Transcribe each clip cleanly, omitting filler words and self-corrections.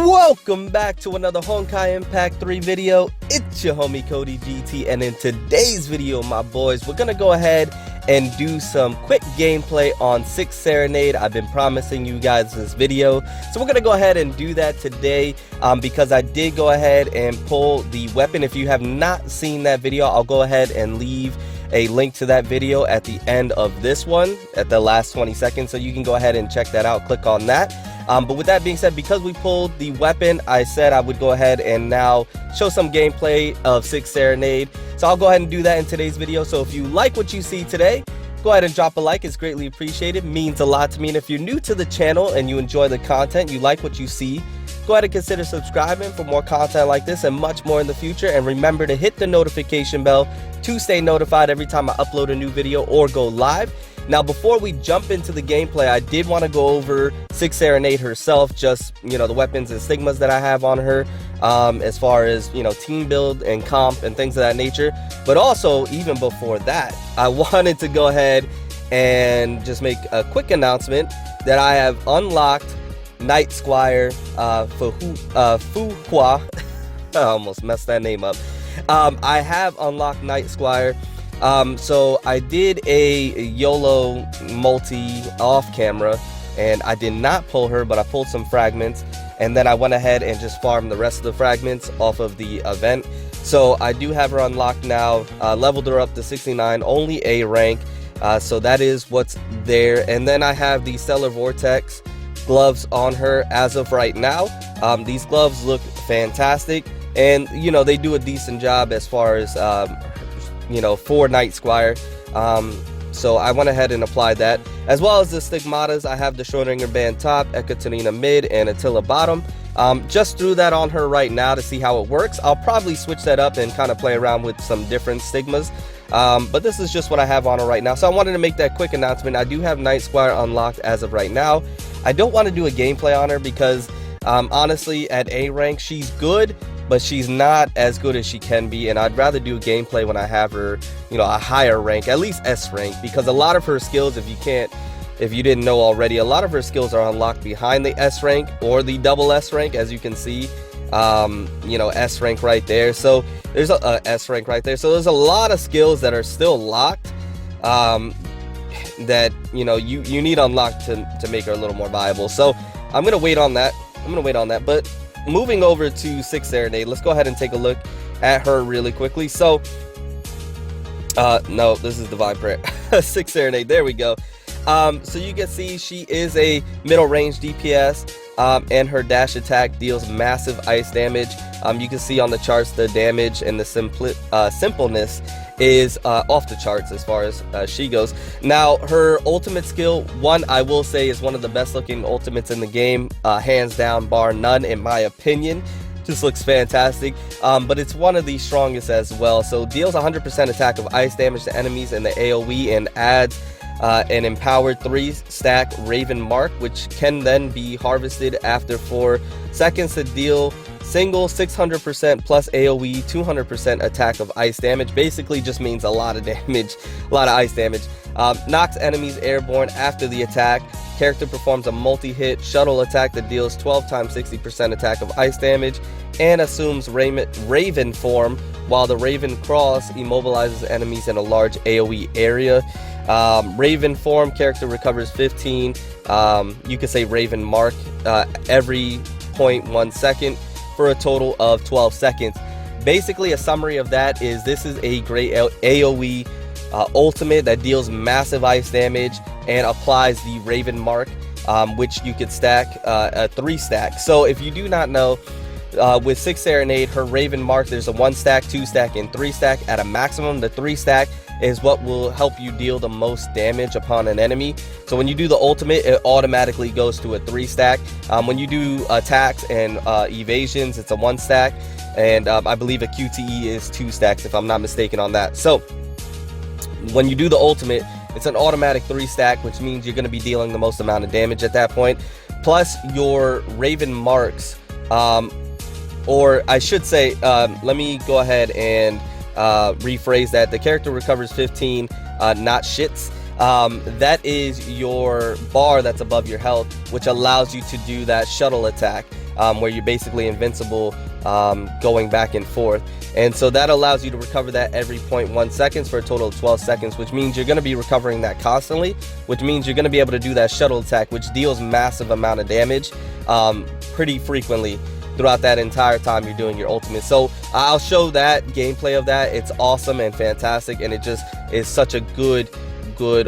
Welcome back to another Honkai Impact 3 video. It's your homie Cody GT, and in today's video, my boys, we're gonna go ahead and do some quick gameplay on Six Serenade. I've been promising you guys this video, so we're gonna go ahead and do that today because I did go ahead and pull the weapon. If you have not seen that video, I'll go ahead and leave a link to that video at the end of this one, at the last 20 seconds, so you can go ahead and check that out. Click on that. But with that being said, because we pulled the weapon, I said I would go ahead and now show some gameplay of Six Serenade. So I'll go ahead and do that in today's video. So if you like what you see today, go ahead and drop a like. It's greatly appreciated. Means a lot to me. And if you're new to the channel and you enjoy the content, you like what you see, go ahead and consider subscribing for more content like this and much more in the future. And remember to hit the notification bell to stay notified every time I upload a new video or go live. Now, before we jump into the gameplay, I did want to go over Six Serenade herself, just, you know, the weapons and stigmas that I have on her, as far as, you know, team build and comp and things of that nature. But also, even before that, I wanted to go ahead and just make a quick announcement that I have unlocked Night Squire Fuhua. I almost messed that name up. I have unlocked Night Squire. So I did a YOLO multi off camera and I did not pull her, but I pulled some fragments, and then I went ahead and just farmed the rest of the fragments off of the event. So I do have her unlocked now, leveled her up to 69, only A rank. So that is what's there. And then I have the Stellar Vortex gloves on her as of right now. These gloves look fantastic, and you know, they do a decent job as far as you know, for Night Squire. So I went ahead and applied that, as well as the Stigmatas. I have the Schrodinger band top, Ekaterina mid, and Attila bottom. Just threw that on her right now to see how it works. I'll probably switch that up and kind of play around with some different stigmas, but this is just what I have on her right now. So I wanted to make that quick announcement. I do have Night Squire unlocked as of right now. I don't want to do a gameplay on her because honestly, at A rank she's good, but she's not as good as she can be, and I'd rather do a gameplay when I have her, you know, a higher rank, at least S rank, because a lot of her skills, if you didn't know already, a lot of her skills are unlocked behind the S rank or the double S rank, as you can see. You know, S rank right there. So there's a S rank right there. So there's a lot of skills that are still locked, that, you know, you need unlocked to make her a little more viable. So I'm gonna wait on that. But moving over to Six Serenade, let's go ahead and take a look at her really quickly. So no, this is Divine Prayer. Six Serenade, there we go. So you can see she is a middle range DPS, and her dash attack deals massive ice damage. You can see on the charts the damage and the simpleness is off the charts as far as she goes. Now, her ultimate skill, one, I will say, is one of the best looking ultimates in the game, hands down, bar none, in my opinion. Just looks fantastic, but it's one of the strongest as well. So deals 100% attack of ice damage to enemies in the AoE, and adds an empowered 3-stack Raven Mark, which can then be harvested after 4 seconds to deal single 600% plus AoE 200% attack of ice damage. Basically just means a lot of damage, a lot of ice damage. Knocks enemies airborne after the attack. Character performs a multi-hit shuttle attack that deals 12 times 60% attack of ice damage, and assumes Raven form, while the Raven Cross immobilizes enemies in a large AoE area. Raven form, character recovers 15, you could say Raven Mark, every 0.1 second for a total of 12 seconds. Basically, a summary of that is this is a great AoE ultimate that deals massive ice damage and applies the Raven Mark, which you could stack a 3-stack. So if you do not know, with Six Serenade, her Raven Mark, there's a 1-stack, 2-stack, and 3-stack. At a maximum, the 3-stack is what will help you deal the most damage upon an enemy. So when you do the ultimate, it automatically goes to a 3-stack. When you do attacks and evasions, it's a 1-stack, and I believe a QTE is 2 stacks, if I'm not mistaken on that. So when you do the ultimate, it's an automatic 3-stack, which means you're going to be dealing the most amount of damage at that point. Plus your Raven Marks, or I should say, let me go ahead and rephrase that. The character recovers 15 not shits. That is your bar that's above your health, which allows you to do that shuttle attack. where you're basically invincible going back and forth. And so that allows you to recover that every 0.1 seconds for a total of 12 seconds, which means you're going to be recovering that constantly, which means you're going to be able to do that shuttle attack, which deals massive amount of damage pretty frequently throughout that entire time you're doing your ultimate. So I'll show that gameplay of that. It's awesome and fantastic, and it just is such a good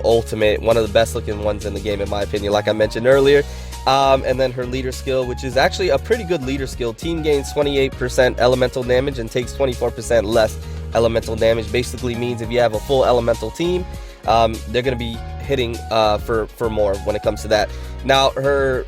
ultimate, one of the best looking ones in the game in my opinion, like I mentioned earlier. And then her leader skill, which is actually a pretty good leader skill. Team gains 28% elemental damage and takes 24% less elemental damage. Basically means if you have a full elemental team, they're going to be hitting for more when it comes to that. Now her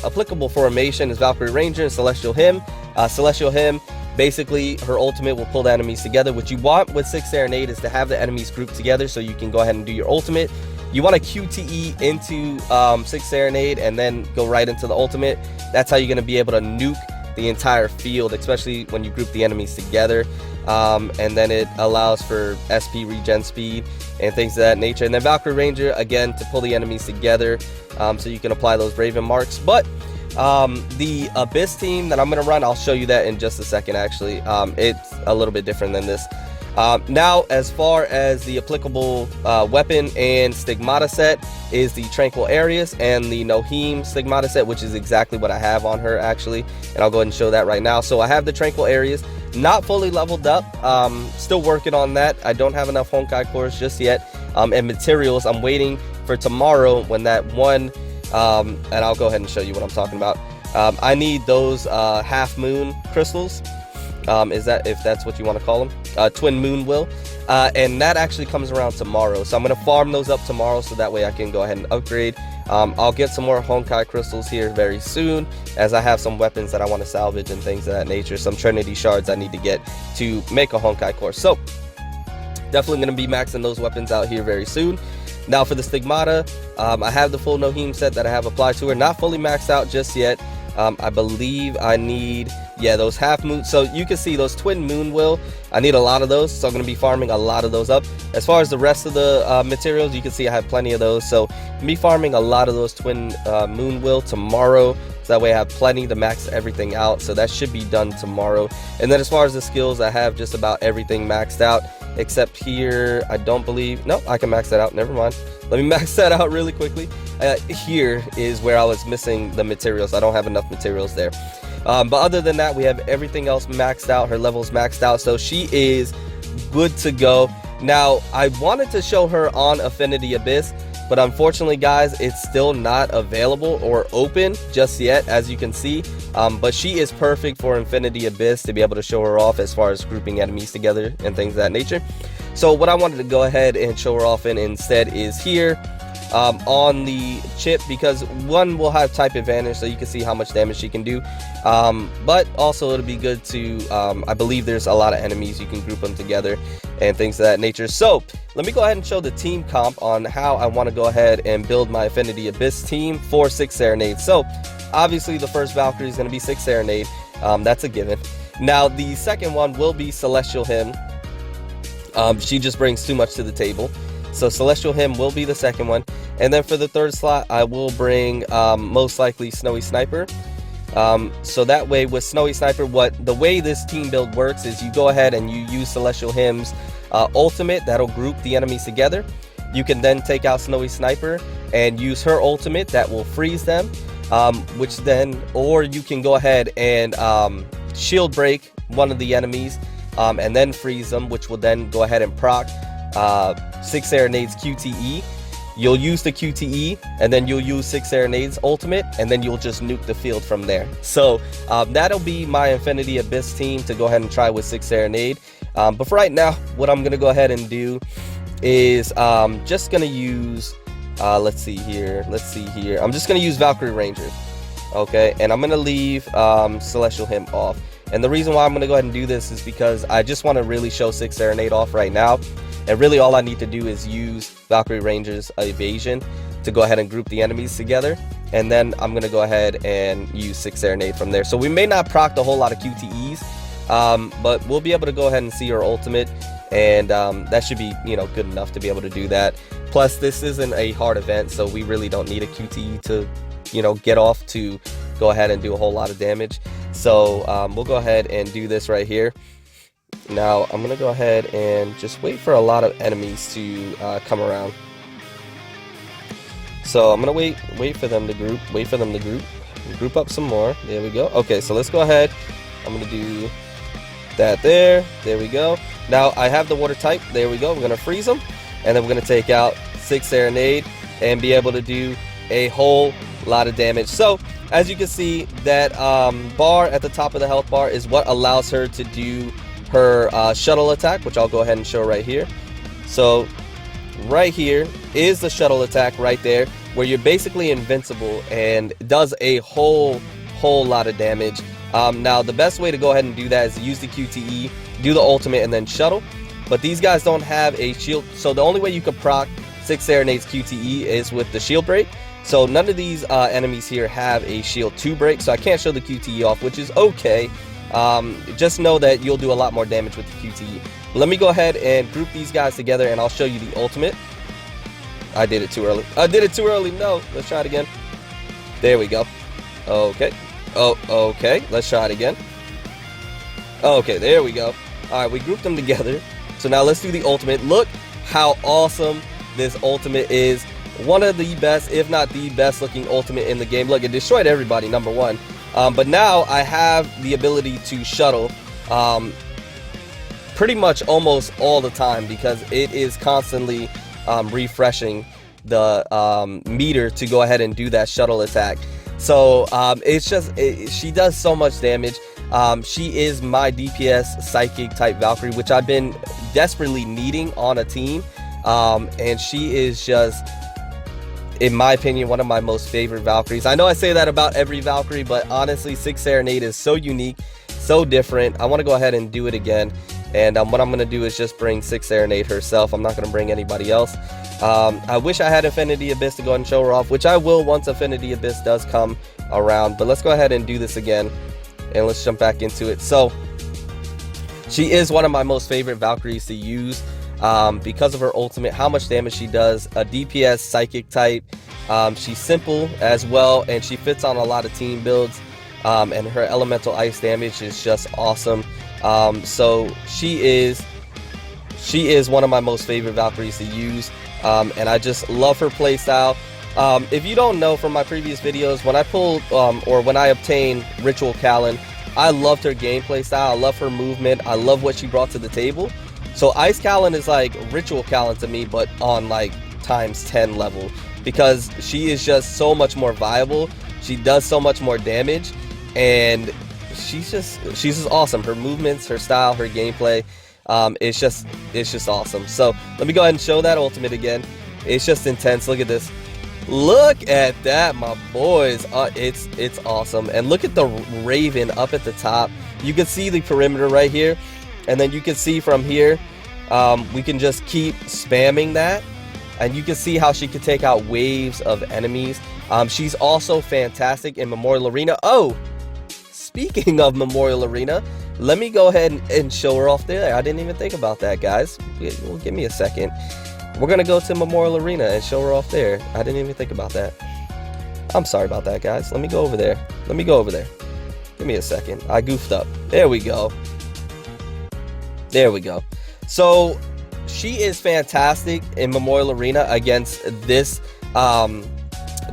applicable formation is Valkyrie Ranger and Celestial Hymn. Celestial Hymn, basically her ultimate will pull the enemies together. What you want with Six Serenade is to have the enemies grouped together so you can go ahead and do your ultimate. You want to QTE into Six Serenade and then go right into the ultimate. That's how you're going to be able to nuke the entire field, especially when you group the enemies together. And then it allows for SP regen speed and things of that nature. And then Valkyrie Ranger, again, to pull the enemies together so you can apply those Raven marks. But the Abyss team that I'm going to run, I'll show you that in just a second actually. It's a little bit different than this. Now, as far as the applicable weapon and Stigmata set is the Tranquil Areas and the Nohim Stigmata set, which is exactly what I have on her actually, and I'll go ahead and show that right now. So I have the Tranquil Areas, not fully leveled up, still working on that. I don't have enough Honkai cores just yet, and materials. I'm waiting for tomorrow when that one, and I'll go ahead and show you what I'm talking about. I need those half moon crystals. Is that, if that's what you want to call them, twin moon will, and that actually comes around tomorrow. So I'm going to farm those up tomorrow so that way I can go ahead and upgrade. I'll get some more Honkai crystals here very soon, as I have some weapons that I want to salvage and things of that nature, some Trinity shards I need to get to make a Honkai core. So definitely going to be maxing those weapons out here very soon. Now for the Stigmata, I have the full Nohim set that I have applied to her, not fully maxed out just yet. I believe I need, yeah, those half moon. So you can see those twin moon will, I need a lot of those, so I'm going to be farming a lot of those up. As far as the rest of the materials, you can see I have plenty of those, so I'm be farming a lot of those twin moon will tomorrow, so that way I have plenty to max everything out. So that should be done tomorrow. And then as far as the skills, I have just about everything maxed out except here. I don't believe, no, I can max that out, never mind. Let me max that out really quickly. Here is where I was missing the materials. I don't have enough materials there. But other than that, we have everything else maxed out. Her level's maxed out, so she is good to go. Now, I wanted to show her on Affinity Abyss, but unfortunately, guys, it's still not available or open just yet, as you can see. But she is perfect for Infinity Abyss to be able to show her off as far as grouping enemies together and things of that nature. So what I wanted to go ahead and show her off in instead is here. On the chip, because one will have type advantage, so you can see how much damage she can do, but also it'll be good to, I believe there's a lot of enemies, you can group them together and things of that nature. So let me go ahead and show the team comp on how I want to go ahead and build my Affinity Abyss team for Six Serenade. So obviously the first Valkyrie is going to be Six Serenade, that's a given. Now the second one will be Celestial Hymn. She just brings too much to the table. So Celestial Hymn will be the second one. And then for the third slot, I will bring most likely Snowy Sniper. So that way with Snowy Sniper, the way this team build works is you go ahead and you use Celestial Hymn's ultimate that'll group the enemies together. You can then take out Snowy Sniper and use her ultimate that will freeze them, which then, or you can go ahead and shield break one of the enemies and then freeze them, which will then go ahead and proc Six Serenade's QTE. You'll use the QTE and then you'll use Six Serenade's ultimate, and then you'll just nuke the field from there. So that'll be my Infinity Abyss team to go ahead and try with Six Serenade. But for right now, what I'm gonna go ahead and do is just gonna use let's see here, I'm just gonna use Valkyrie Ranger, okay, and I'm gonna leave Celestial Hymn off. And the reason why I'm gonna go ahead and do this is because I just want to really show Six Serenade off right now. And really all I need to do is use Valkyrie Ranger's evasion to go ahead and group the enemies together. And then I'm going to go ahead and use Six Serenade from there. So we may not proc a whole lot of QTEs, but we'll be able to go ahead and see her ultimate. And that should be, you know, good enough to be able to do that. Plus, this isn't a hard event, so we really don't need a QTE to, you know, get off to go ahead and do a whole lot of damage. So we'll go ahead and do this right here. Now I'm gonna go ahead and just wait for a lot of enemies to come around. So I'm gonna wait for them to group up some more. There we go. Okay, so let's go ahead. I'm gonna do that there we go. Now I have the water type. There we go. We're gonna freeze them, and then we're gonna take out Six Serenade and be able to do a whole lot of damage. So as you can see, that bar at the top of the health bar is what allows her to do her shuttle attack, which I'll go ahead and show right here. So right here is the shuttle attack right there, where you're basically invincible and does a whole lot of damage. Now the best way to go ahead and do that is use the QTE, do the ultimate, and then shuttle. But these guys don't have a shield, so the only way you can proc Six Serenade's QTE is with the shield break. So none of these enemies here have a shield 2 break, so I can't show the QTE off, which is okay. Just know that you'll do a lot more damage with the QTE. But let me go ahead and group these guys together, and I'll show you the ultimate. I did it too early. No, let's try it again. There we go. Okay. Oh, okay. Let's try it again. Okay, there we go. All right, we grouped them together. So now let's do the ultimate. Look how awesome this ultimate is. One of the best, if not the best looking ultimate in the game. Look, it destroyed everybody, number one. But now I have the ability to shuttle pretty much almost all the time, because it is constantly refreshing the meter to go ahead and do that shuttle attack. So it's just, she does so much damage. She is my DPS psychic type Valkyrie, which I've been desperately needing on a team. And she is just, in my opinion, one of my most favorite Valkyries. I know I say that about every Valkyrie, but honestly, Six Serenade is so unique, so different. I want to go ahead and do it again. And what I'm going to do is just bring Six Serenade herself. I'm not going to bring anybody else. I wish I had Affinity Abyss to go ahead and show her off, which I will once Affinity Abyss does come around. But let's go ahead and do this again, and let's jump back into it. So she is one of my most favorite Valkyries to use. Because of her ultimate, how much damage she does, a DPS psychic type. She's simple as well, and she fits on a lot of team builds, and her elemental ice damage is just awesome. So she is one of my most favorite Valkyries to use, and I just love her playstyle. If you don't know from my previous videos, when I pulled or when I obtained Ritual Callan, I loved her gameplay style. I love her movement. I love what she brought to the table. So Ice Callan is like Ritual Callan to me, but on like ×10 level, because she is just so much more viable. She does so much more damage, and she's just awesome. Her movements, her style, her gameplay, it's just awesome. So let me go ahead and show that ultimate again. It's just intense. Look at this. Look at that, my boys. It's awesome. And look at the Raven up at the top. You can see the perimeter right here. And then you can see from here, we can just keep spamming that. And you can see how she can take out waves of enemies. She's also fantastic in Memorial Arena. Oh, speaking of Memorial Arena, let me go ahead and show her off there. I didn't even think about that, guys. Well, give me a second. We're going to go to Memorial Arena and show her off there. I didn't even think about that. I'm sorry about that, guys. Let me go over there. Give me a second. I goofed up. There we go. There we go. So she is fantastic in Memorial Arena against this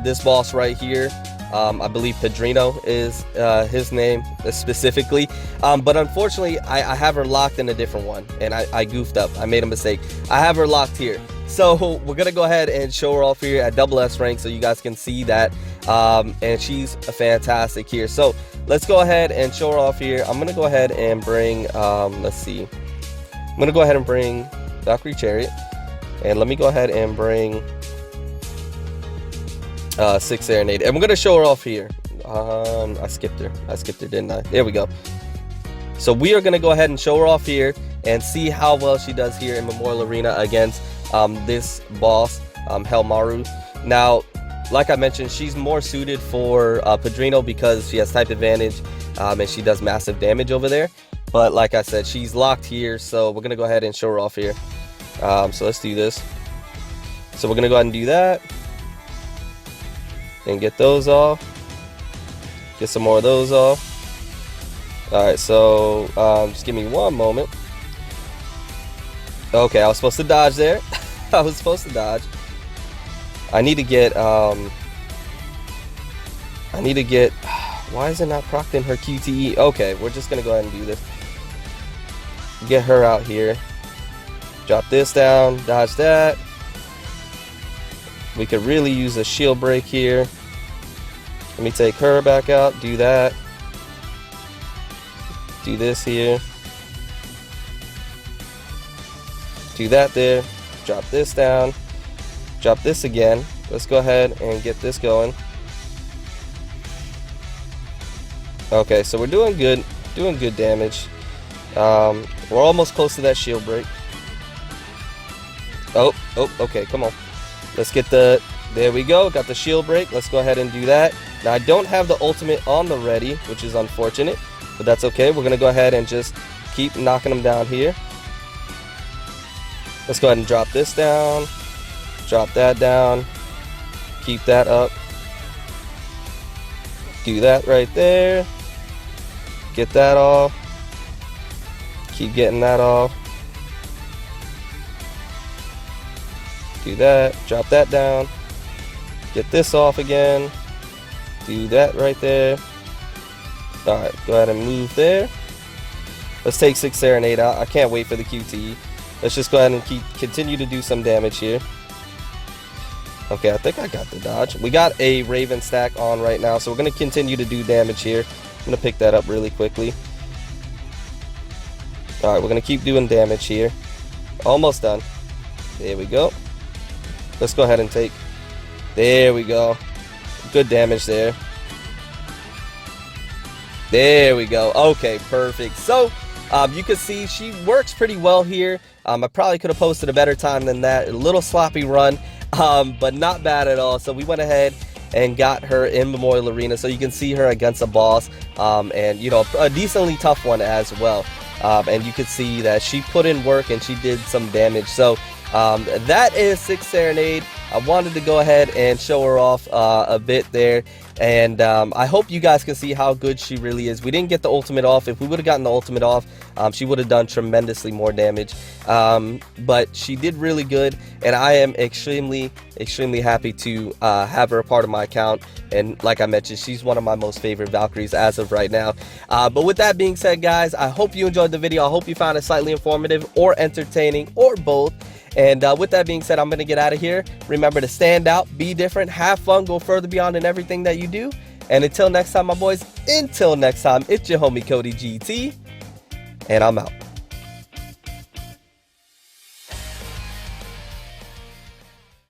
this boss right here. I believe Pedrino is his name specifically. But unfortunately, I have her locked in a different one, and I goofed up. I made a mistake. I have her locked here. So we're going to go ahead and show her off here at double S rank so you guys can see that. And she's fantastic here. So let's go ahead and show her off here. I'm going to go ahead and bring, let's see. I'm going to go ahead and bring Valkyrie Chariot. And let me go ahead and bring Six Serenade. And we're going to show her off here. I skipped her, didn't I? There we go. So we are going to go ahead and show her off here and see how well she does here in Memorial Arena against this boss, Helmaru. Now, like I mentioned, she's more suited for Pedrino because she has type advantage, and she does massive damage over there. But like I said, she's locked here, so we're going to go ahead and show her off here. So let's do this. So we're going to go ahead and do that. And get those off. Get some more of those off. Alright, so just give me one moment. Okay, I was supposed to dodge there. I was supposed to dodge. I need to get why is it not procced in her QTE? Okay, we're just gonna go ahead and do this. Get her out here. Drop this down, dodge that. We could really use a shield break here. Let me take her back out, do that. Do this here. Do that there. Drop this down. Drop this again. Let's go ahead and get this going. Okay, so we're doing good damage. We're almost close to that shield break. Oh, okay, come on. Let's get the, there we go, got the shield break. Let's go ahead and do that. Now I don't have the ultimate on the ready, which is unfortunate, but that's okay. We're gonna go ahead and just keep knocking them down here. Let's go ahead and drop this down, drop that down, keep that up. Do that right there. Get that off. Keep getting that off. Do that. Drop that down. Get this off again. Do that right there. Alright, go ahead and move there. Let's take Six Serenade out. I can't wait for the QTE. Let's just go ahead and continue to do some damage here. Okay, I think I got the dodge. We got a Raven stack on right now, so we're going to continue to do damage here. I'm going to pick that up really quickly. Alright, we're going to keep doing damage here. Almost done. There we go. Let's go ahead and take... There we go. Good damage there. There we go. Okay, perfect. So, you can see she works pretty well here. I probably could have posted a better time than that. A little sloppy run, but not bad at all. So we went ahead and got her in Memorial Arena, so you can see her against a boss, and you know, a decently tough one as well. And you can see that she put in work and she did some damage. So that is Six Serenade. I wanted to go ahead and show her off a bit there, and I hope you guys can see how good she really is. We didn't get the ultimate off. If we would have gotten the ultimate off, she would have done tremendously more damage, but she did really good, and I am extremely happy to have her a part of my account. And like I mentioned, she's one of my most favorite Valkyries as of right now. But with that being said, guys, I hope you enjoyed the video. I hope you found it slightly informative or entertaining, or both. And with that being said, I'm going to get out of here. Remember to stand out, be different, have fun, go further beyond in everything that you do. And until next time, my boys, until next time, it's your homie Cody GT, and I'm out.